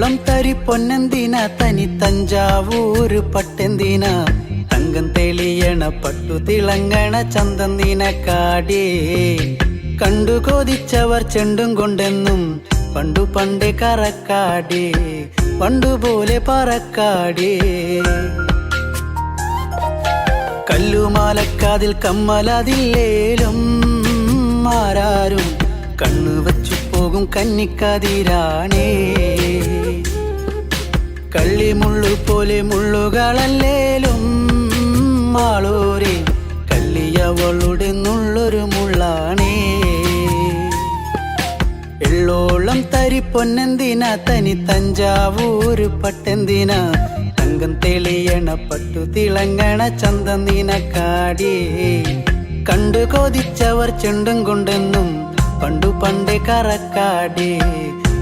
വെള്ളോളം തരി പൊന്നെന്തിന തനി തഞ്ചാവൂര് പട്ടെന്തിന തങ്കം തെളിയണ പട്ടു തിളങ്ങണ ചന്തം നിനക്കാടേ കണ്ടു കൊതിച്ചവർ ചെണ്ടും കൊണ്ടെന്നും പണ്ടു പണ്ടേ കറക്കാടേ പണ്ടുപോലെ പറക്കാടേ കല്ലുമാലക്കാതിൽ കമ്മലതില്ലേലും ആരാരും കണ്ണു വച്ചു പോകും കന്നിക്കതിരാണേ കള്ളിമുള്ളു പോലെ മുള്ളുകളല്ലേലും ആളോരെ കല്ലിയവളുടെ നുള്ളൊരു മുള്ളാണേ എള്ളോളം തരി പൊന്നെന്തിന തനി തഞ്ചാവൂര് പട്ടെന്തിന തങ്കം തെളിയണ പട്ടു തിളങ്ങണ ചന്തം നിനക്കാടേ കണ്ടു കൊതിച്ചവർ ചെണ്ടും കൊണ്ടെന്നും പണ്ടു പണ്ടേ കറക്കാടേ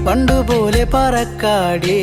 പണ്ടുപോലെ പറക്കാടേ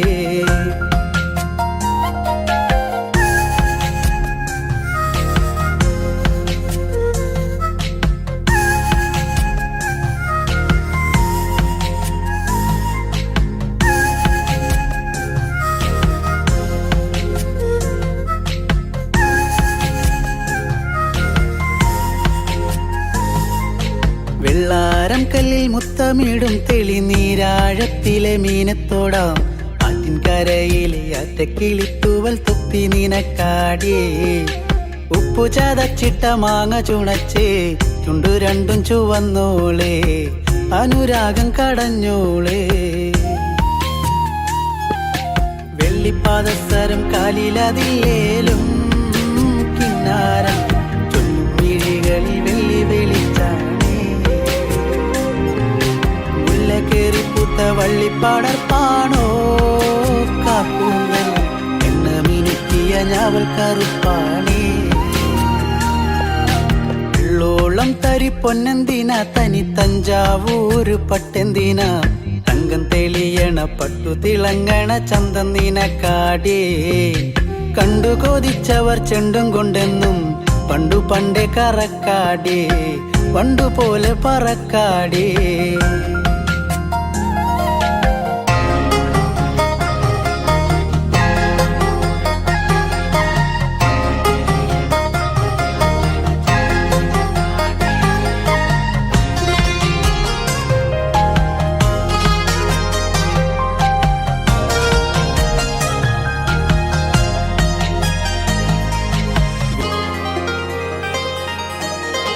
വെള്ളാരം കല്ലിൽ മുത്തമിടും തെളിനീരാഴത്തിലെ മീനത്തോടാം ആറ്റിൻകരയിലെ അറ്റക്കിളിത്തൂവൽ തൊപ്പി നിനക്കാടേ ഉപ്പു ചതച്ചിട്ട മാങ്ങ ചുണച്ചേ ചുണ്ടു രണ്ടും ചുവന്നോളേ അനുരാഗം കടഞ്ഞോളേ വെള്ളിപ്പാദസരം കാലിലതില്ലേലും കിന്നാരം ചൊല്ലും മിഴികളിൽ വെള്ളി വെളിച്ചാണ് കേറിപ്പൂത്ത വള്ളിപ്പാടർപ്പാണോ കാക്കൂന്നൽ എണ്ണ മിനുക്കിയ ഞാവൽ കറുപ്പാണേ വെള്ളോളം തരി പൊന്നെന്തിന തനി തഞ്ചാവൂര് പട്ടെന്തിന തങ്കം തെളിയണ പട്ടു തിളങ്ങണ ചന്തം നിനക്കാടേ കണ്ടു കൊതിച്ചവർ ചെണ്ടും കൊണ്ടെന്നും പണ്ടു പണ്ടേ കറക്കാടേ പണ്ടുപോലെ പറക്കാടേ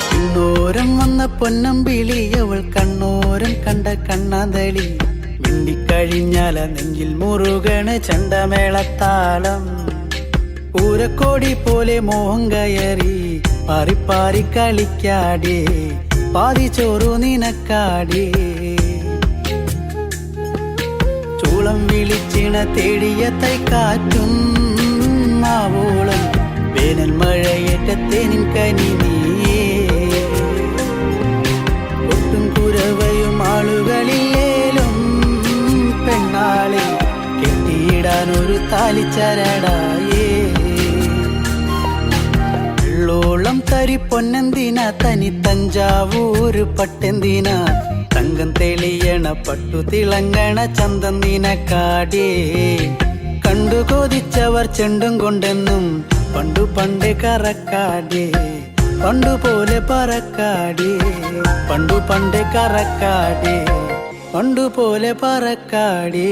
കണ്ണോരം വന്ന പൊന്നമ്പിളി അവൾ കണ്ണോരം കണ്ട കണ്ണാന്തളി മിണ്ടിക്കഴിഞ്ഞാല നെഞ്ചിൽ മുറുകണ ചണ്ടമേളത്താളം പൂരക്കോടി പോലെ മോഹം കയറി പാറിപ്പാറി കളിക്കാടേ പാതി ചോറു നിനക്കാടേ ചൂളം വിളിച്ചിണ തേടിയ തൈക്കാറ്റും ആവോളം വേനൽ മഴയേറ്റത്തേനിൻ കനി നീയേ ഒട്ടും കുരവയും ആളുകളില്ലേലും പെണ്ണാളെ കെട്ടിയിടാനൊരു താലിച്ചരടായേ വെള്ളോളം തരി പൊന്നെന്തിന തനി തഞ്ചാവൂര് പട്ടെന്തിന തങ്കം തെളിയണ പട്ടു തിളങ്ങണ ചന്തം നിനക്കാടേ കണ്ടു കൊതിച്ചവർ ചെണ്ടും കൊണ്ടെന്നും പണ്ടു പണ്ടേ കറക്കാടേ പണ്ടുപോലെ പറക്കാടേ പണ്ടു പണ്ടേ കറക്കാടേ പണ്ടുപോലെ പറക്കാടേ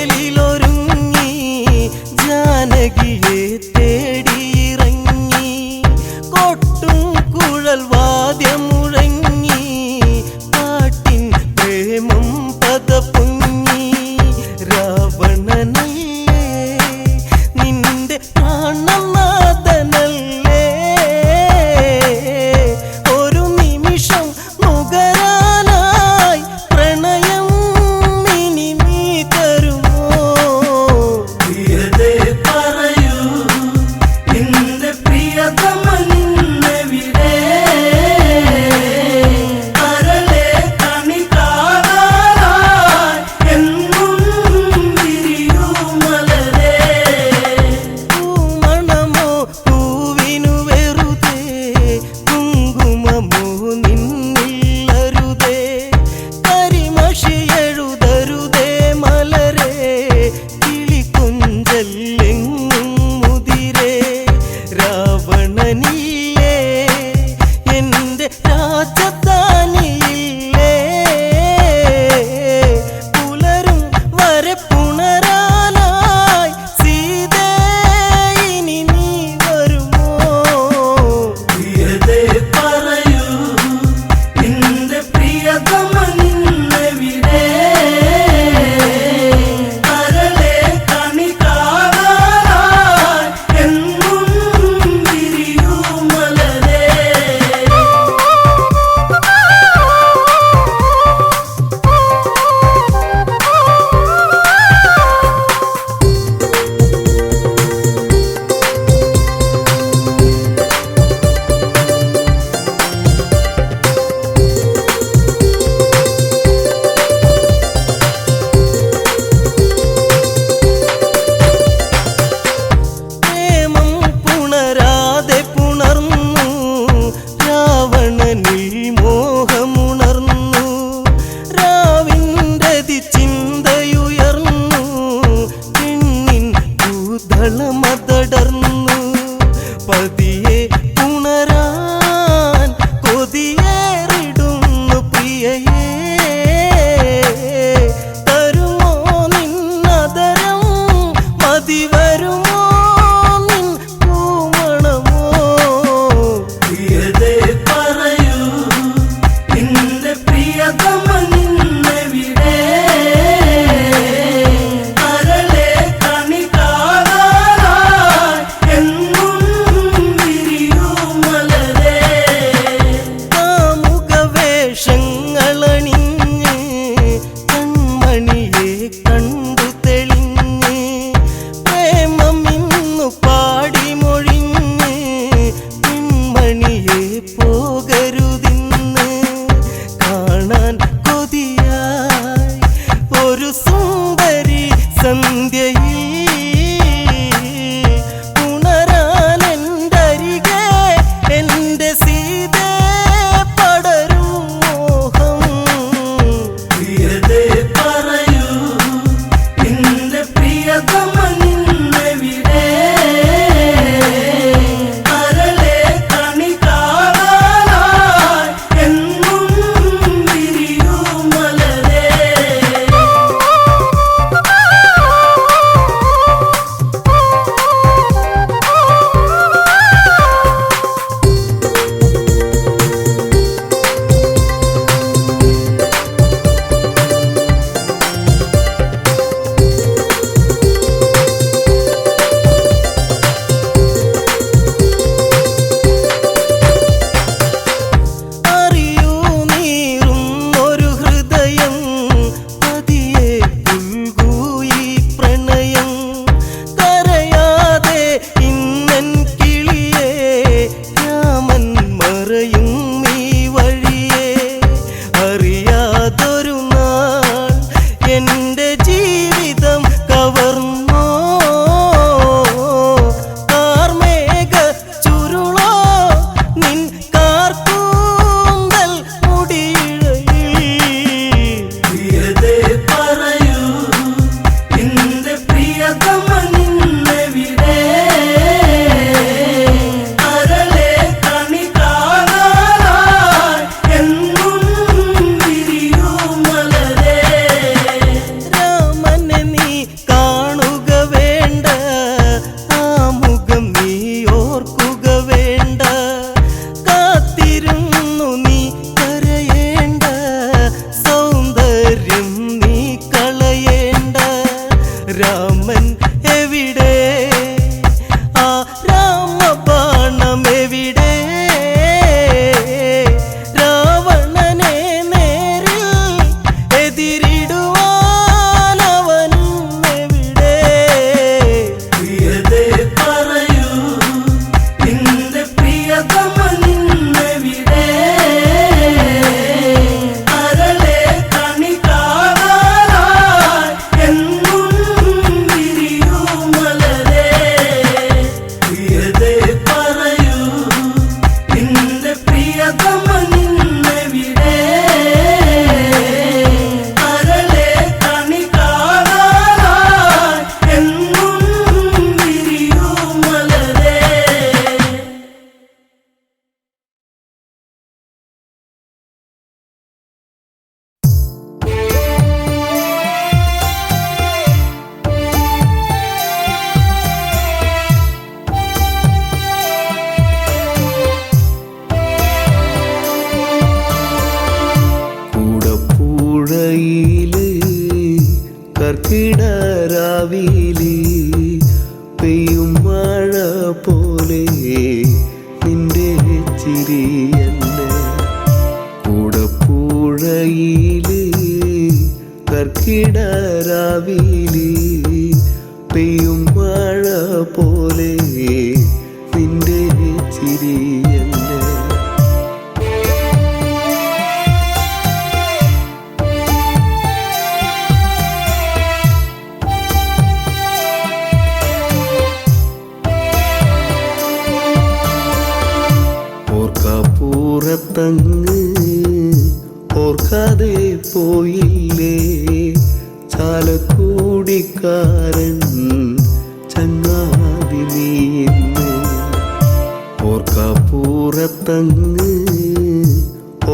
ചേലിലൊരുങ്ങി ജാനകിയെ തേടിയിറങ്ങി കൊട്ടും കുഴൽ വാദ്യം മുഴങ്ങി പാട്ടിൻ പ്രേമം പദപൊങ്ങി രാവണനല്ലേ നിന്റെ പ്രാണനാഥനല്ലേ ഒരു നിമിഷം നുകരാനായി പ്രണയം ഇനി നീ തരുമോ പ്രിയതേ പറയൂ നിന്റെ പ്രിയതമനിന്നെവിടെ കരളെ കണി കാണാനായി എന്നും വിരിയൂ മലരേ പൂമണമോ പൂവിനു വെറുതെ കുങ്കുമമോ നിന്നില്ലരുതേ കരിമഷി എഴുതരുതേ മലരേ കിളികൊഞ്ചല്ലെങ്ങും മുതിരേ രാവണനില്ലേ എന്റെ രാജധാനിയില്ലേ പുലരും വരെ പുണരാനായി സീതേ ഇനി നീ വരുമോ പ്രിയതേ പറയൂ നിന്റെ പ്രിയതമനിന്നെവിടെ കരളെ കണി കാണാനായി എന്നും വിരിയൂ മലരേ പ്രേമം പുണരാതെ പുണർന്നു രാവണനിൽ മോഹമുണർന്നു രാവിൻ്റെ ചിന്തയുയർന്നു പെണ്ണിൻ ഭൂതളമതടർന്നു പതിയെ പുണരാൻ കൊതിയേറിടുന്നു പ്രിയയേ തരുമോ നിന്നതരം മതി വരുമോ നിൻ പൂമണമോ പ്രിയതേ പറയൂ നിന്റെ പ്രിയതമനിന്നെവിടെ കരളെ കണി കാണാനായി എന്നും വിരിയൂ മലരേ കാമുകവേഷങ്ങളണിഞ്ഞ് കൺമണിയെ കണ്ടു തെളിഞ്ഞ് പ്രേമമിന്നു പാടി മൊഴിഞ്ഞ് പെൺമണിയെ പോകരുതിന്ന് കാണാൻ കൊതിയായി ഒരു സുന്ദരി സന്ധ്യയിൽ ഉണരാൻ എന്തരികെ എന്റെ സീതേ പടരും മോഹം പ്രിയതേ പറയൂ നിന്റെ പ്രിയതമനിന്നെവിടെ കരളെ കണി കാണാനായി എന്നും വിരിയൂ മലരേ രാമൻ എവിടെ? ആ രാമബാണം എവിടെ? രാവണനെ നേരിൽ എതിരിടുവാൻ അവനും എവിടെ? പ്രിയതേ പറയൂ നിന്റെ പ്രിയതമനിന്നെവിടെ? അരളെ കണി കാണാനായി എന്നും വിരിയൂ മലരേ. പ്രിയതേ പറയൂ നിന്റെ പ്രിയതമനിന്നെവിടെ? അരളെ കണി കാണാനായി എന്നും വിരിയൂ മലരേ. കൂടപ്പുഴയില് കർക്കിടരാവില് പെയ്യും മഴ പോലെ നിന്റെ ചിരിയല്ല. കൂടപ്പുഴയില് കർക്കിടരാവില് പെയ്യും മഴ പോലെ നിന്റെ ചിരിയല്ല. ഓർക്കപ്പുറത്തങ്ങ് ഓർക്കാതെ പോയില്ലേ ചാലക്കുടിക്കാരൻ ചങ്ങാതി നീന്ന്. ഓർക്കപ്പുറത്തങ്ങ്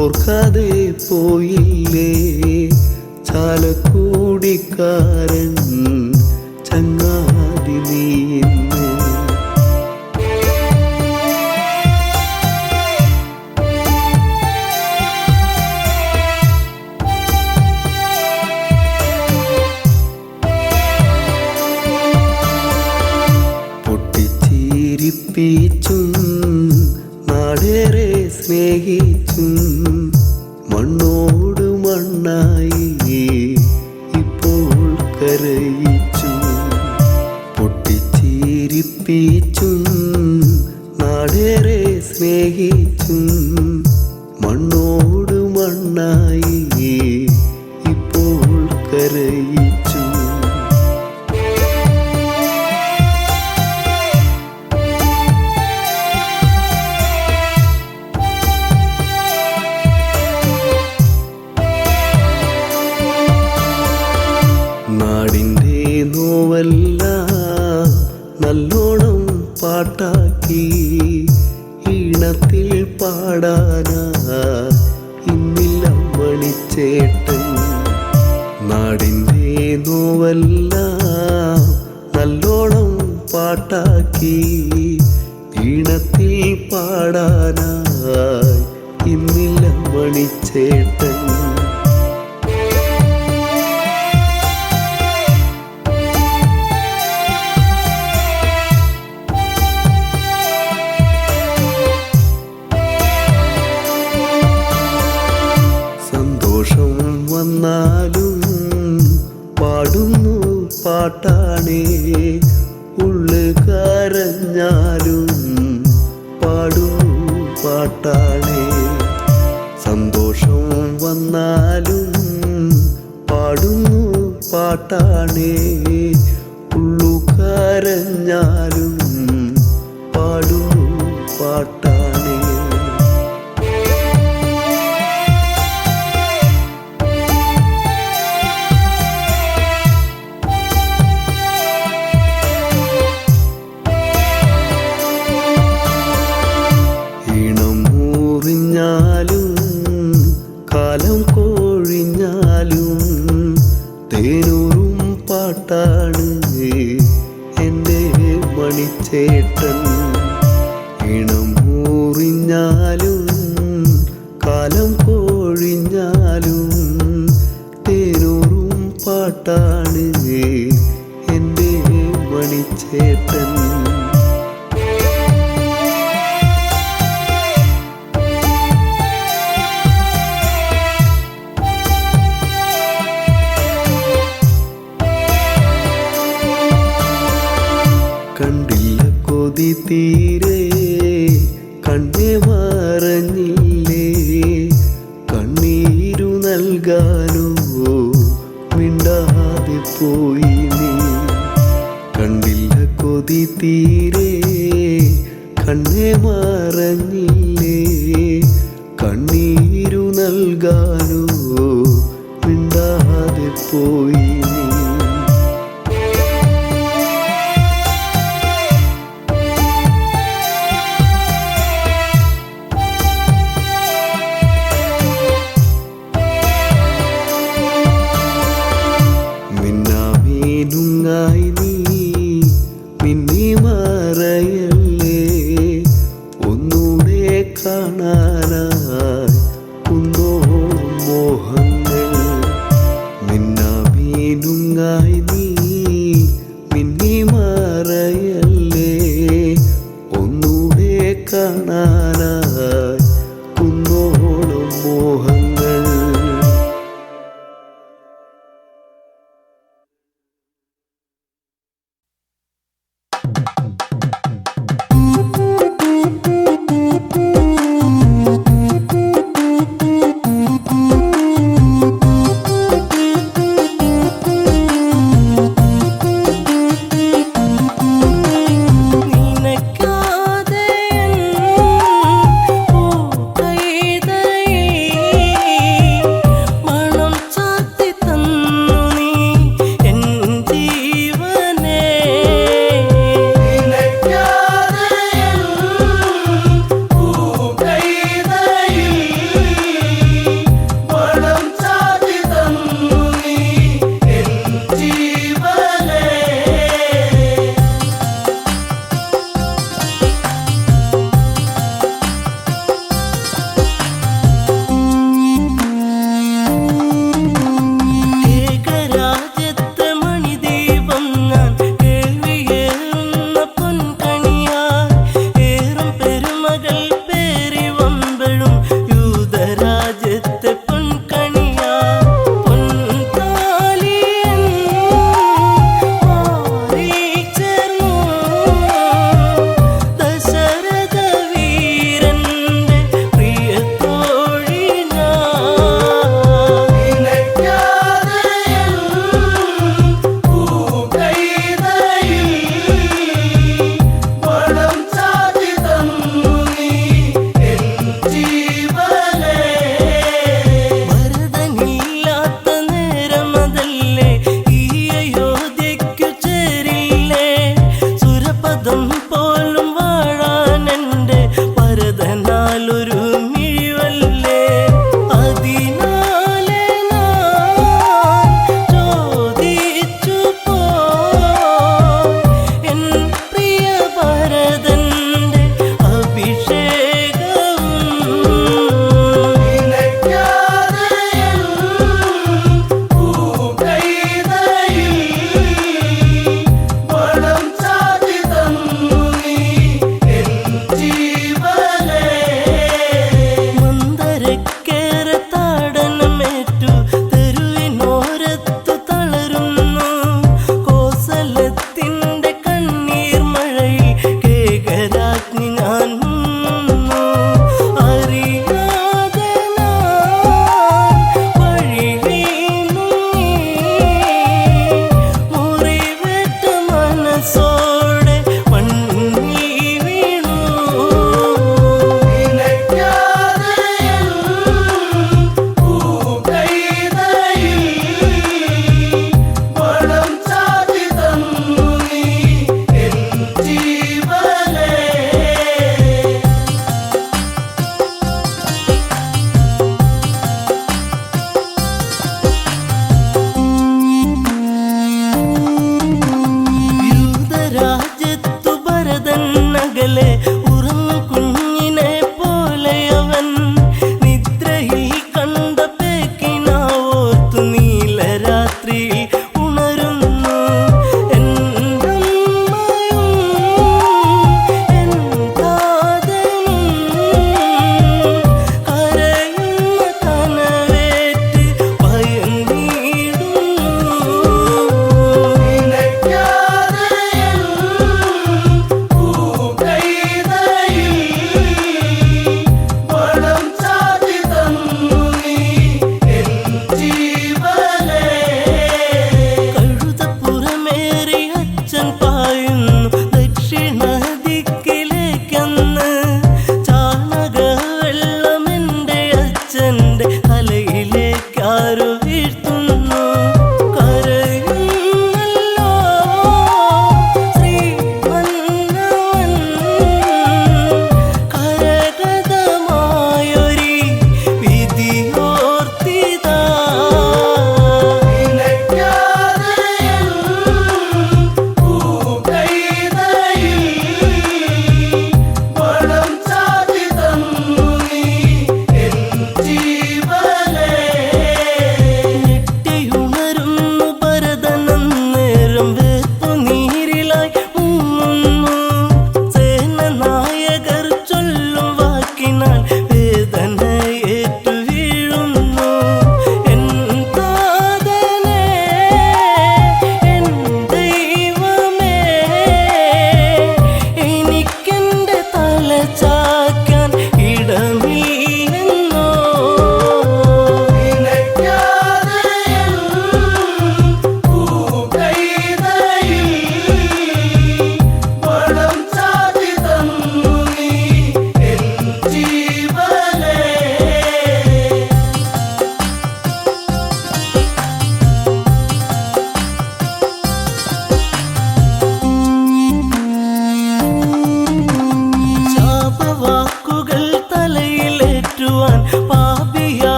ഓർക്കാതെ പോയില്ലേ ചാലക്കുടിക്കാരൻ ചങ്ങാതി നീന്ന്. പൊട്ടിച്ചിരിപ്പിച്ചും നാടേറെ സ്നേഹിച്ചും മണ്ണോട് മണ്ണായി ഇപ്പോൾ കരയിച്ചു. പൊട്ടിച്ചിരിപ്പിച്ചും നാടേറെ സ്നേഹിച്ചും മണ്ണോട് മണ്ണായി ഇപ്പോൾ കരയിച്ചു. നാടിൻ്റെ നോവല്ല നല്ലോണം പാട്ടാക്കി ഈണത്തിൽ പാടാനാ ഇന്നില്ല മണിച്ചേട്ടൻ. നാടിൻ്റെ നോവല്ല നല്ലോണം പാട്ടാക്കി ഈണത്തിൽ പാടാനായി ഇന്നില്ല മണിച്ചേട്ടൻ. സന്തോഷം വന്നാലും പാടുന്നു പാട്ടാണേ, ഉള്ളു കരഞ്ഞാലും പാടുന്നു പാട്ടാണേ. സന്തോഷം വന്നാലും പാടുന്നു പാട്ടാണേ, ഉള്ളു കരഞ്ഞാലും പാടുന്നു പാട്ടാണേ. കാലം കോഴിഞ്ഞാലും തേനൂറും പാട്ടാണ് എൻ്റെ മണിച്ചേട്ടൻ. ഇണം മൂറിഞ്ഞാലും കാലം കോഴിഞ്ഞാലും തേനൂറും പാട്ടാണ് മണിച്ചേട്ടൻ. കണ്ടില്ല കൊതി തീരെ കണ്ണേ മറഞ്ഞില്ലേ, കണ്ണീരു നൽകാനോ മിണ്ടാതെ പോയി നീ. കണ്ടില്ല കൊതി തീരെ കണ്ണേ മറഞ്ഞില്ലേ, കണ്ണീരു നൽകാനോ മിണ്ടാതെ പോയി നീ. മിന്നാമീനുങ്ങായി നീ മിന്നി മറയല്ലേ, ഒന്നൂടെ കാണാനായി കുന്നോളം മോഹങ്ങൾ. മിന്നാമീനുങ്ങായി നീ മിന്നി മറയല്ലേ, ഒന്നൂടെ കാണാനായി കുന്നോളം മോഹങ്ങൾ.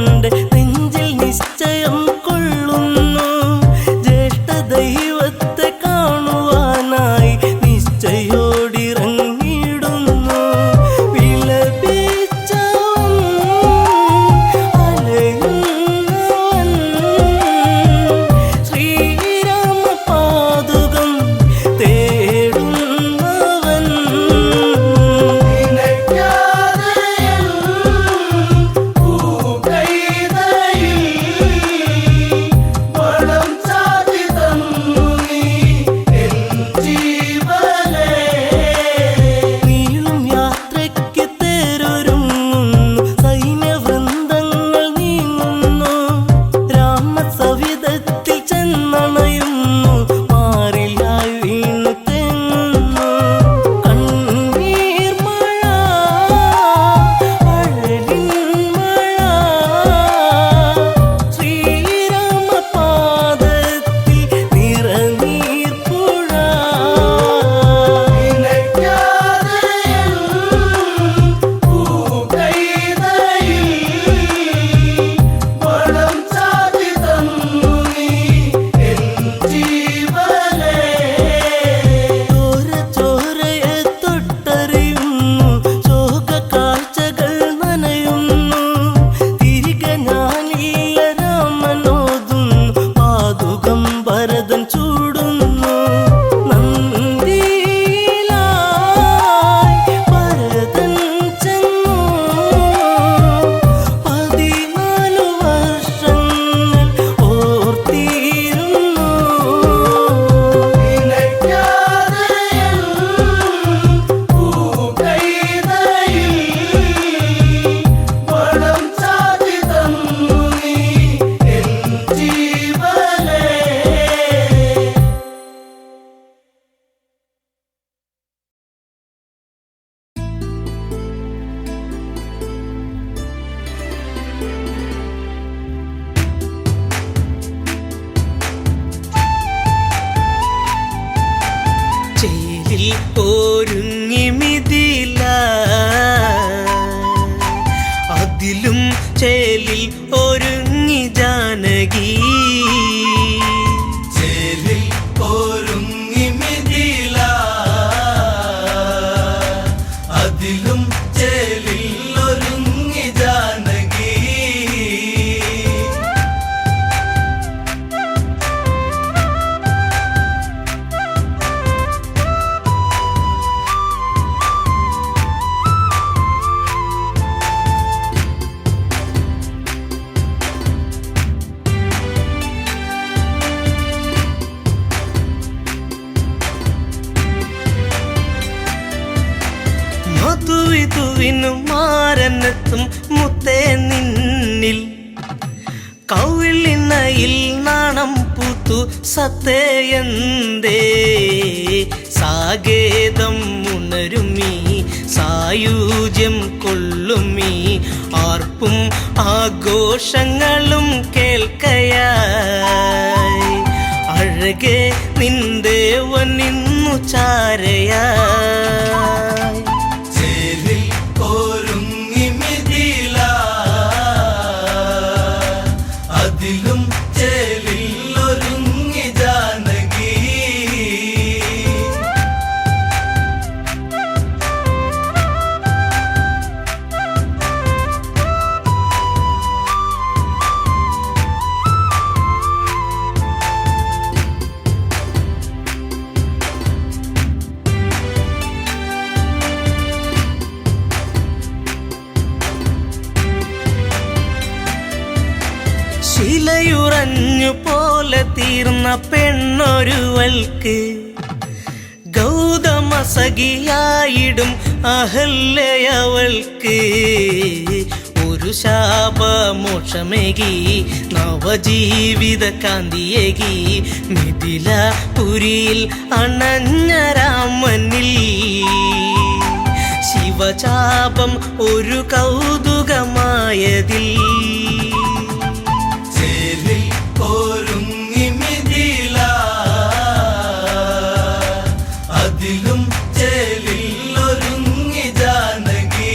തന്റെ നെഞ്ചിൽ നിശ്ചയം കൊള്ളുന്നു. ജ്യേഷ്ഠ ദൈവത്തെ കാണുവാനായി നിശ്ചയോടിറങ്ങിടുന്നു. വിലപിച്ചവൻ അലയുന്നവൻ ശ്രീരാമപാദുകം തേടുന്നവൻ. നീളും യാത്രയ്ക്ക് തേരൊരുങ്ങുന്നു, സൈന്യവൃന്ദങ്ങൾ നീങ്ങുന്നു. രാമസവിധത്തിൽ ചെന്നണയുന്നു, മാറിലായി വീണു തെങ്ങുന്നു. കണ്ണീർ മഴ, അഴലിൻ മഴ, ശ്രീരാമപാദത്തിൽ നിറനീർ പുഴ. ചോരയെ തൊട്ടറിയുന്നു, ശോക കാഴ്ചകൾ നനയുന്നു. തിരികെ ഞാനില്ല രാമനോതുന്നു, പാതുകം ഭരതൻ ചൂടുന്നു. നന്ദിയിലായി ഭരതൻ ചെന്നു, 14 വർഷങ്ങൾ ഓർത്തിരുന്നു. ചേലിൽ ഒരുങ്ങി മിഥില, അതിലും ചേലിൽ ഒരുങ്ങി ജാനകി. ചേലിൽ ഒരുങ്ങി മിഥില, അതിലും ചേലിൽ ഒരുങ്ങി ജാനകി. മധുവിധുവിനു മാരനെത്തും മുത്തേ നിന്നിൽ, കൗളിനയിൽ നാണം പൂത്തു സത്തേയന്തേ. സാകേതം ഉണരുമീ, സായുജ്യം കൊള്ളുമീ, ആർപ്പും ആഘോഷങ്ങളും കേൾക്കയായി. അഴകെ നിന്ദേവൻ ഇന്നു ചാരയായി. ചേലിൽ ഒരുങ്ങി മിഥില, അതിലും ചേലിൽ ഒരുങ്ങി ജാനകി. ശിലയുറഞ്ഞു പോലെ തീർന്ന പെണ്ണൊരുവൾക്ക്, ഗൗതമ സഖിയായിടും അഹല്യവൾക്ക്. ഒരു ശാപമോക്ഷമേകി, നവജീവിത കാന്തിയേകി, മിഥിലപുരിയിൽ അണഞ്ഞ രാമനിൽ. ശിവചാപം ഒരു കൗതുകമായതിൽ. ചേലിൽ ഒരുങ്ങി മിഥില, അതിലും ചേലിൽ ഒരുങ്ങി ജാനകി.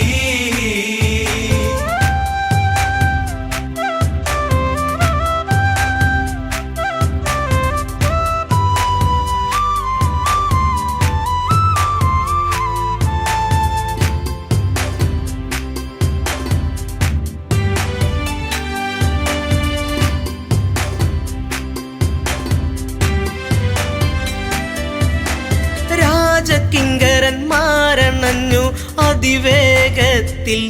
അതിവേഗത്തിൽ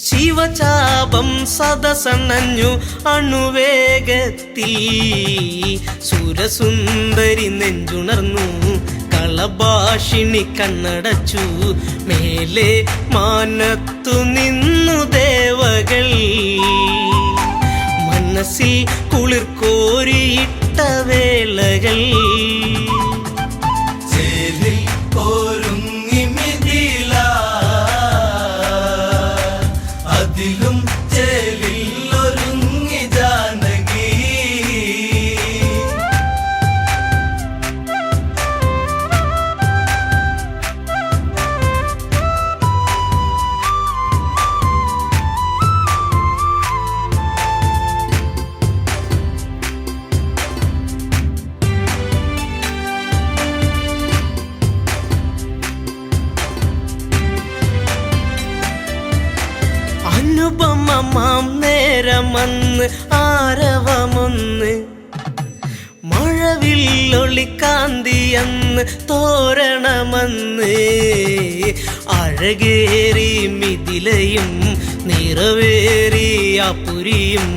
ശിവചാപം സദസണഞ്ഞു അണുവേഗത്തിൽ സുരസുന്ദരി നെഞ്ചുണർന്നു കളഭാഷിണി കണ്ണടച്ചു മേലെ മാനത്തു നിന്നു ദേവകൾ മനസ്സിൽ കുളിർ കോരിയിട്ട വേളകൾ ചേരിൽ ഒരുങ്ങി മിഥില അതിലും ചേരിൽ ഒരുങ്ങി ജാനകി അനുപമമാം നേരമന്ന് ആരവമൊന്ന് മഴവില്ലൊളിക്കാന്തിയന്ന് തോരണമന്ന് അഴകേറി മിഥിലയും നിറവേറി അപുരിയും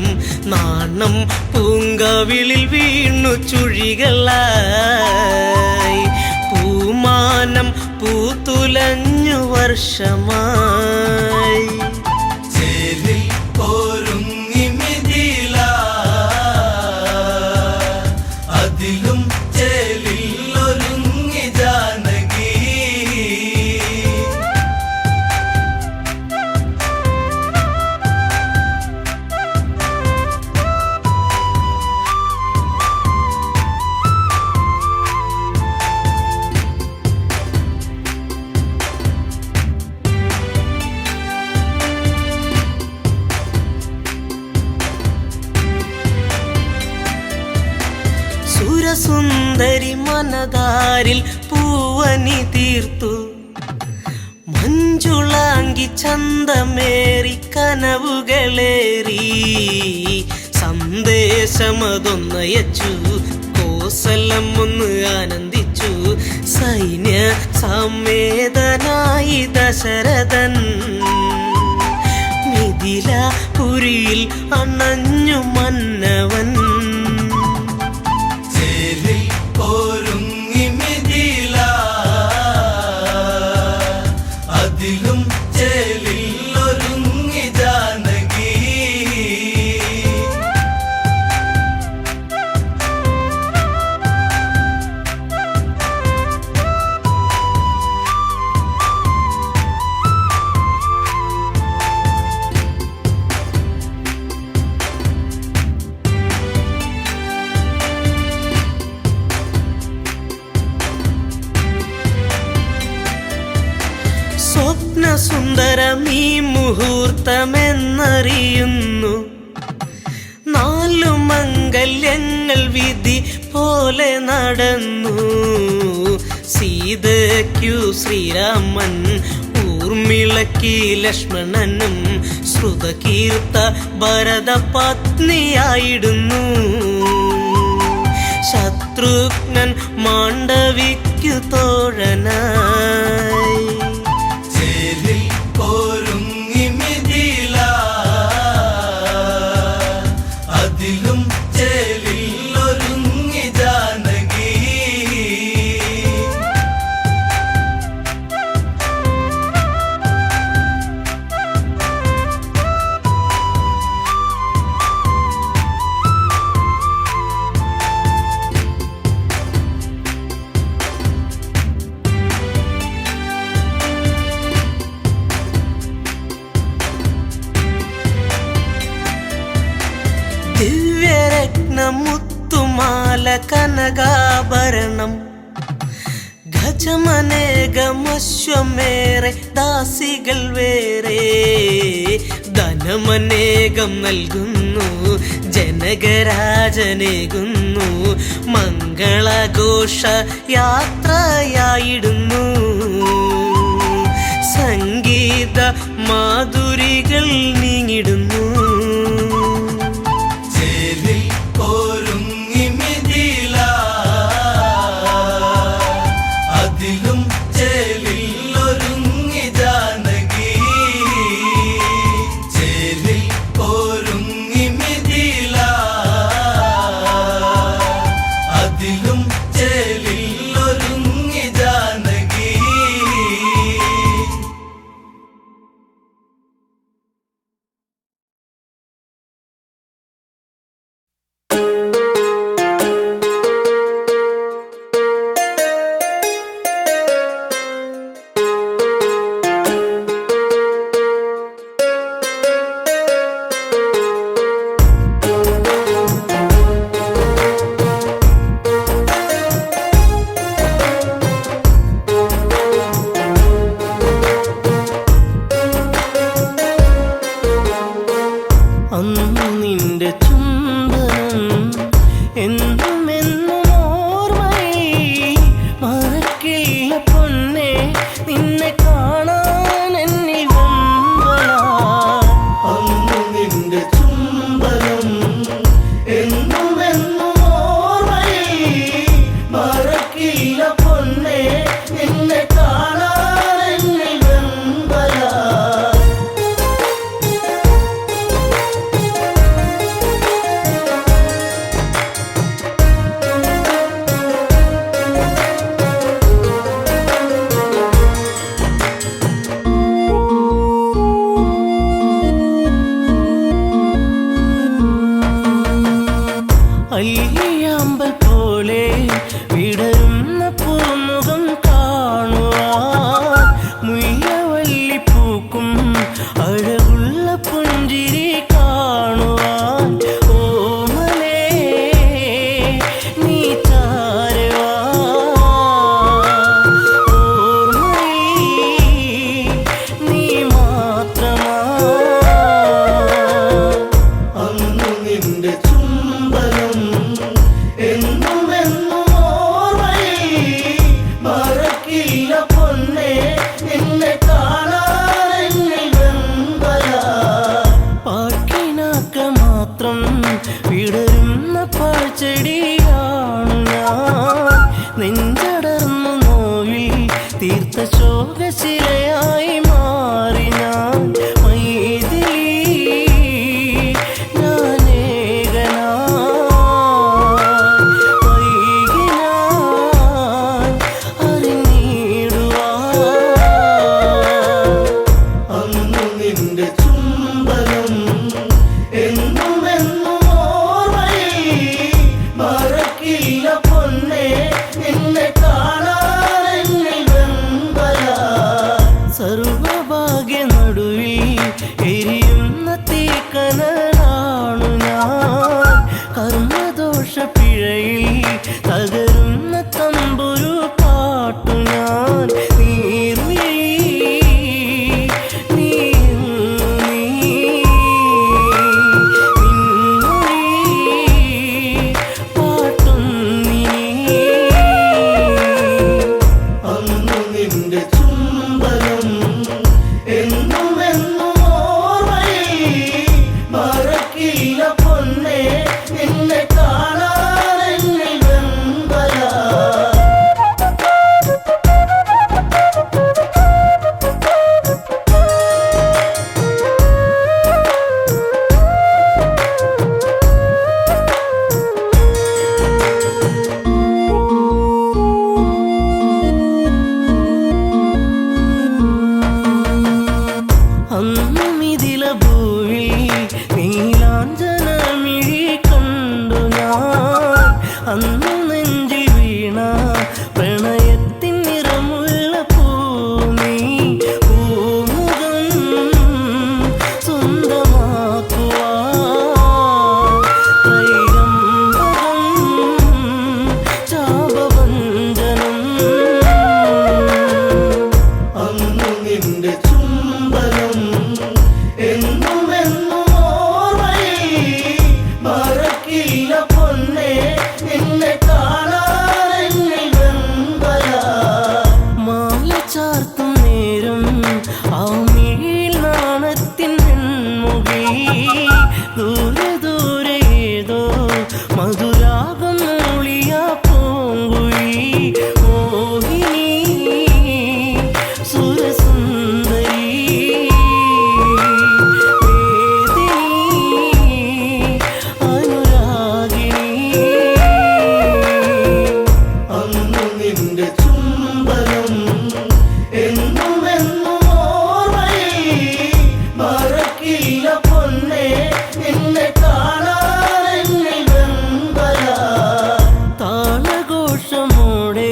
നാണം പൂങ്കവിളിൽ വീണു ചുഴികളായി പൂമാനം പൂത്തുലഞ്ഞു വർഷമായി ചേരിൽ ഒരുങ്ങി മിഥില അതിലും ചേരിൽ ഒരുങ്ങി ജാനകി സുരസുന്ദരി മനതാരിൽ പൂവനി തീർത്തു മഞ്ജുളാങ്കി ചന്തമേറി കനവുകളേറി സന്ദേശമതൊന്നയച്ചു കോസലം ഒന്ന് ആനന്ദിച്ചു സൈന്യ സമേതനായി ദശരഥൻ മിഥിലപുരിയിൽ അണഞ്ഞു മന്നവൻ ചേരിൽ ഒരുങ്ങി മിഥില അതിലും ചേരിൽ ഒരുങ്ങി ജാനകി സ്വപ്നസുന്ദരമീ മുഹൂർത്തമെന്നറിയുന്നു നാലു മംഗല്യങ്ങൾ വിധി പോലെ നടന്നു സീതയ്ക്കു ശ്രീരാമൻ ഊർമിളയ്ക്ക് ലക്ഷ്മണനും ശ്രുതകീർത്ത ഭരത പത്നിയായിടുന്നു ശത്രുഘ്നൻ മാണ്ഡവിക്കു തോഴനായി ചേരിൽ ഒരുങ്ങി മിഥില അതിലും ചേരിൽ ഒരുങ്ങി ജാനകി ദിവ്യരത്നമുത്തുമാല കനകാഭരണം ഗജമനേകമശ്വമേറെ ദാസികൾ വേറെ ധനമനേകം നൽകുന്നു ജനകരാജനേകുന്നു മംഗളഘോഷ യാത്രയായിടുന്നു സംഗീത മാധുരികൾ നീങ്ങിടുന്നു ചേരിൽ ഒരുങ്ങി മിഥില അതിലും ചേരിൽ ഒരുങ്ങി ജാനകി ലോകശിലയായി മാറി ഞാൻ മൈഥിലി സർവഭാഗ്യ നടുവിൽ എരിയുന്ന തീക്കനലാണു ഞാൻ കർമ്മദോഷ പിഴയിൽ തകരുന്ന തമ്പുരു പാട്ടു ഞാൻ അന്നുമിതില ഭൂവിൽ നീലാഞ്ജനമിഴി കണ്ടു ഞാൻ അന്നു നെഞ്ചിൽ വീണ പ്രണയത്തിൻ നിറമുള്ള പൂമി പൂമുഖം സ്വന്തമാക്കുവാൻ ത്രൈകമ്പകം ചാപവഞ്ചനം അന്നു നിന്റെ ചുംബനം എന്നുമെന്നും ഓർമ്മയിൽ മറക്കില്ല പൊന്നേ നിന്നെ കാണാനെന്നിൽ വെമ്പല മാല ചാർത്തും നേരം ആ മിഴിയിൽ നാണത്തിൻ വെൺമുഖി ദൂരെ ദൂരെ ഏതോ മധുരാഗം മൂളിയ പൂങ്കുഴി മോഹിനി സുരസുന്ദരി അന്നു നിന്റെ ചുംബനം എന്നുമെന്നും ഓർമ്മയിൽ മറക്കില്ല പൊന്നേ നിന്നെ കാണാനെന്നിൽ വെമ്പല താളഘോഷമോടെ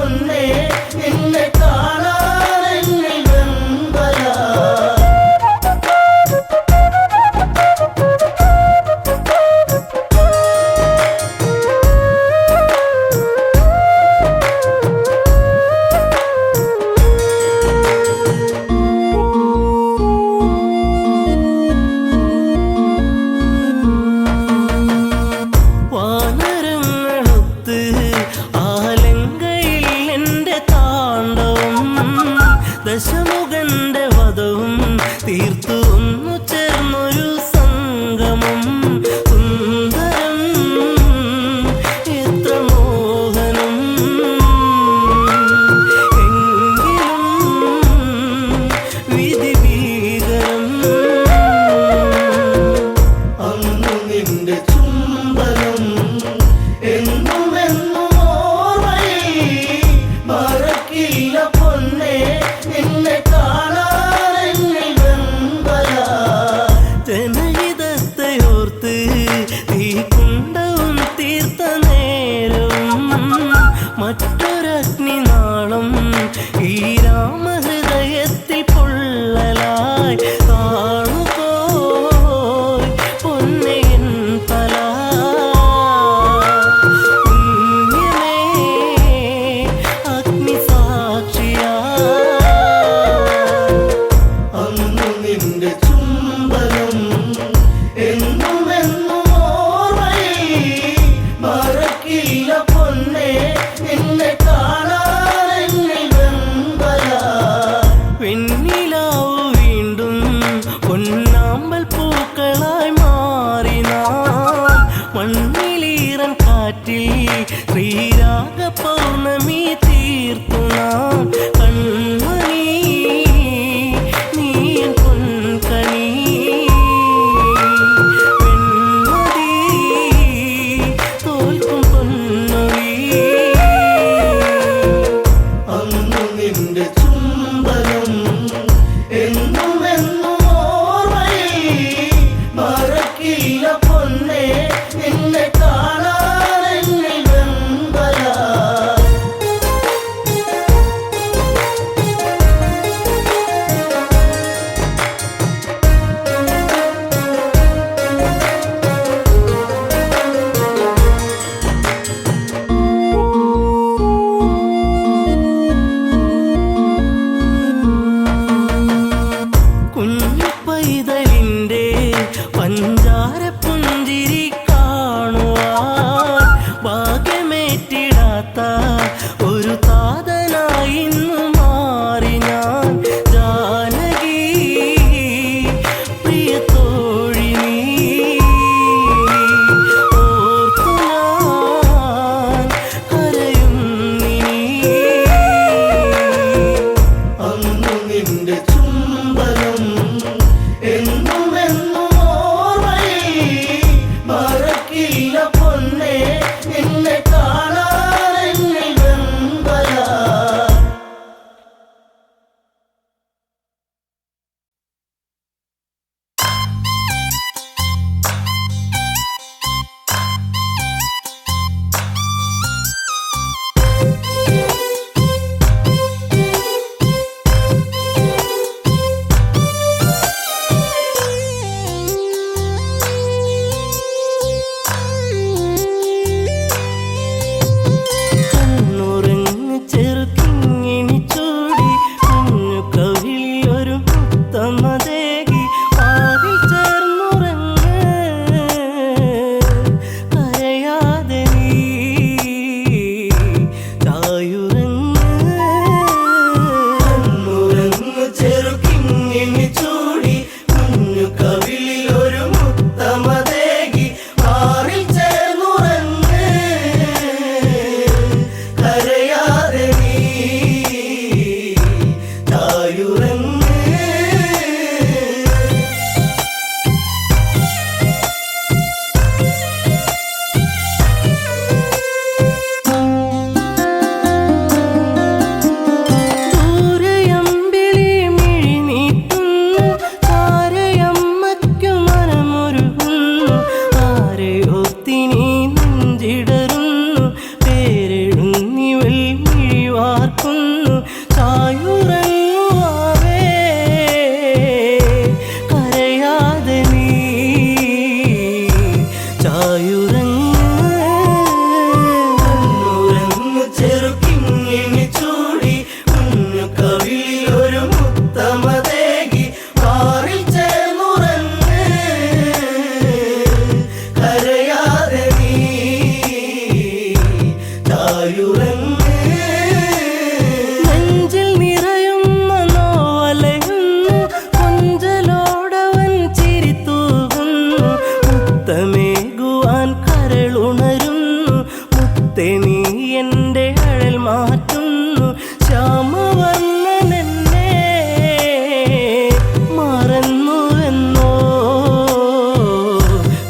പൊന്നേ നിന്നെ കാണാൻ എന്നിൽ വെമ്പല വാനരങ്ങളൊത്ത് ആലങ്കയിൽ എൻ്റെ താണ്ഡവം ദശമുഖന്റെ വധവും തീർത്തു ഒന്നു ചേർന്നൊരു സംഗമം സുന്ദരം എത്ര മോഹനം എങ്കിലും വിധി ഭീകരം അന്നു നിന്റെ ചുംബനം എന്നും എന്നും ഓർമ്മയിൽ മറക്കില്ല പൊന്നേ നിന്നെ കാണാൻ എന്നിൽ വെമ്പല ജനഹിതത്തെ ഓർത്ത് തീക്കുണ്ടവും തീർത്ത നേരവും മറ്റൊരഗ്നിനാളം ഈ രാമഹൃദയത്തിൽ പൊള്ളലായി താണുപോയി പൊന്നയൻ തല പുണ്യമേ അഗ്നിസാക്ഷിയാ അന്നു നിന്റെ ചുംബനം എന്നും എന്നും ഓർമ്മയിൽ മറക്കില്ല പൊന്നേ നിന്നെ കാണാൻ എന്നിൽ രാമവർണ്ണനെന്നെ മറന്നുവെന്നോ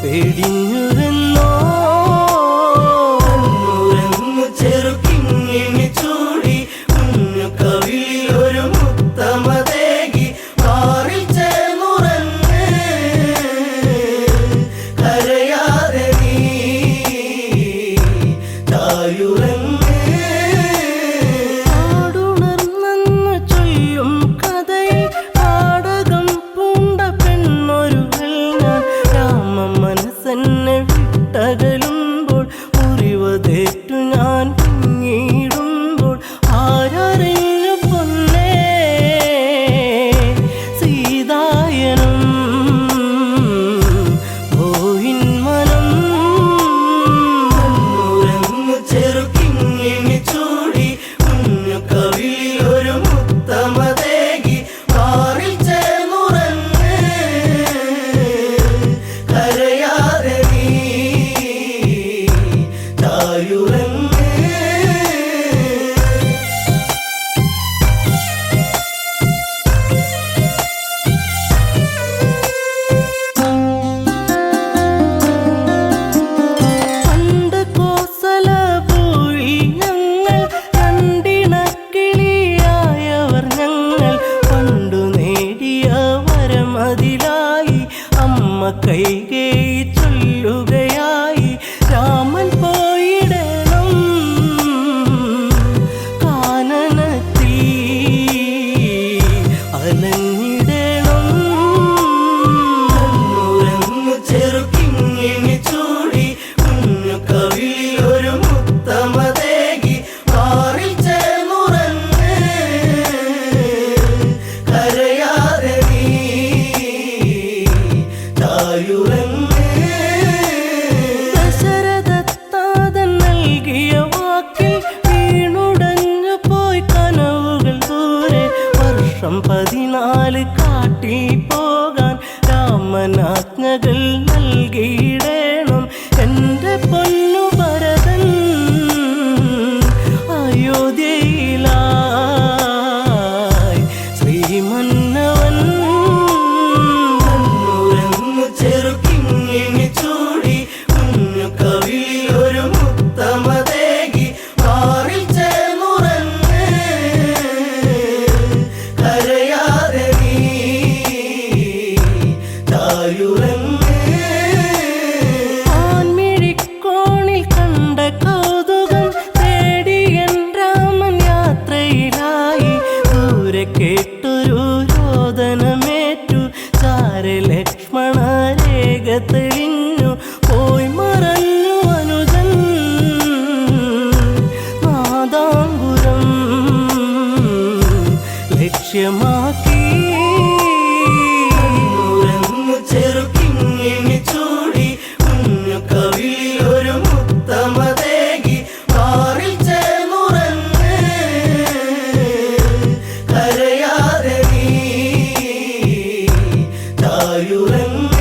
വെടിഞ്ഞുവെന്നോ കണ്ണുരങ്ങു ചെറുക്കിങ്ങിണി ചൂടി കുഞ്ഞു കവിളിലൊരു മുത്തമതേകി മാറിൽ ചേർന്നുറങ്ങ് കരയാതെ നീ തായുറങ്ങ് ആടുണർന്നെന്ന് ചൊല്ലും കഥയിൽ നാടകം പൂണ്ട പെണ്ണൊരുവൾ ഞാൻ രാമ മനസ്സെന്നെ വിട്ടകലുമ്പോൾ മുറിവതേറ്റു ഞാൻ പിന്നീടുമ്പോൾ ആരറിഞ്ഞു പൊന്നേ സീതായനം പോയിൻ മനം കണ്ണുരങ്ങു ചെറുക്കിങ്ങിണി ചൂടി കുഞ്ഞു കവിളിലൊരു മുത്തമതേകി മാറിൽ ചേർന്നുറങ്ങ് കരയാതെ നീ തായുറങ്ങ് പണ്ട് കോസലപുരി ഞങ്ങൾ രണ്ടിണക്കിളിയായവർ ഞങ്ങൾ പണ്ടു നേടിയ വരമതിലായി അമ്മ കൈകേയി ചൊല്ലുകയായി രാമൻ പോയിടണം കാനനത്തിൽ അലഞ്ഞിടണം കണ്ണുരങ്ങു ചെറുക്കിങ്ങിണി ചൂടി കുഞ്ഞു കവിളിലൊരു മുത്തമതേകി മാറിൽ ചേർന്നുറങ്ങ് കരയാതെ നീ തായുറങ്ങ് ദശരഥത്താതൻ നൽകിയ വാക്കിൽ വീണുടഞ്ഞു പോയി കനവുകൾ ദൂരെ വർഷം 14 കാട്ടിൽ പോകാൻ രാമനാജ്ഞകൾ നൽകിയിടേണം എൻ്റെ പൊന്നു ഭരതൻ അയോധ്യയിലായി ശ്രീമന്നവൻ കണ്ണുരങ്ങു ചെറുക്കിങ്ങിണി ചൂടി കുഞ്ഞു കവിളിലൊരു മുത്തമതേകി മാറിൽ ചേർന്നുറങ്ങ് കരയാതെ നീ തായുറങ്ങ് ആൺമിഴിക്കോണിൽ കണ്ട കൗതുകം തേടി എൻ രാമൻ യാത്രയിലായി ദൂരെ കേട്ടൊരു രോദനമേറ്റു ചാരെ ലക്ഷ്മണ രേഖ തെളിഞ്ഞു പോയി മറഞ്ഞു അനുജൻ നാദാംബുരം ലക്ഷ്യമാക്കി കണ്ണുരങ്ങു ചെറുക്കിങ്ങിണി ചൂടി കുഞ്ഞു കവിളിലൊരു മുത്തമതേകി മാറിൽ ചേർന്നുറങ്ങ് കരയാതെ നീ തായുറങ്ങ്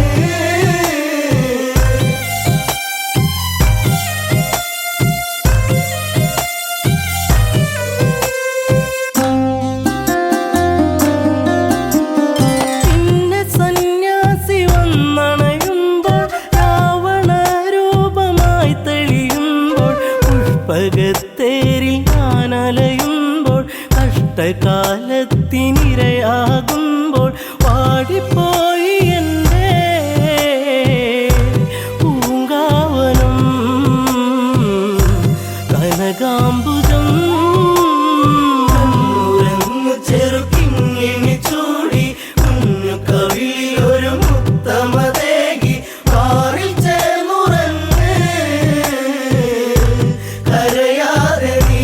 പിന്നെ സന്യാസി വന്നണയുമ്പോൾ രാവണ രൂപമായി തെളിയുമ്പോൾ പുഷ്പകത്തേരിൽ ഞാൻ അലയുമ്പോൾ കഷ്ടകാലത്തിനിരയാകുമ്പോൾ വാടിപ്പോയി എൻ്റെ പൂങ്കാവനം കനകാംബുജം കണ്ണുരങ്ങു ചെറുക്കിങ്ങിണി ചൂടി കുഞ്ഞു കവിളിലൊരു മുത്തമതേകി മാറിൽ ചേർന്നുറങ്ങ് കരയാതെ നീ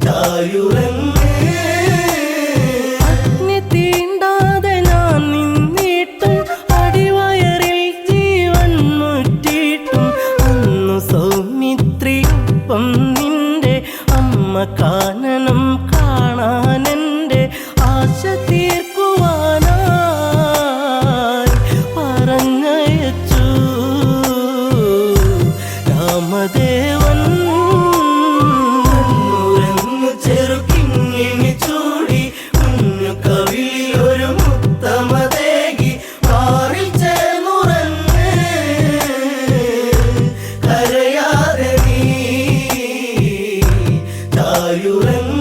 തായുറങ്ങ് അഗ്നി തീണ്ടാതെ ഞാൻ നിന്നിട്ടും അടിവയറിൽ ജീവൻ മുറ്റിയിട്ടും അന്നു സൗമിത്രിയൊപ്പം നിന്റെ അമ്മ കാനനം കാണാനെൻ്റെ ആശ തീർക്കുവാനായി പറഞ്ഞയച്ചു രാമദേവൻ. കണ്ണുരങ്ങു സായുറങ്ങ്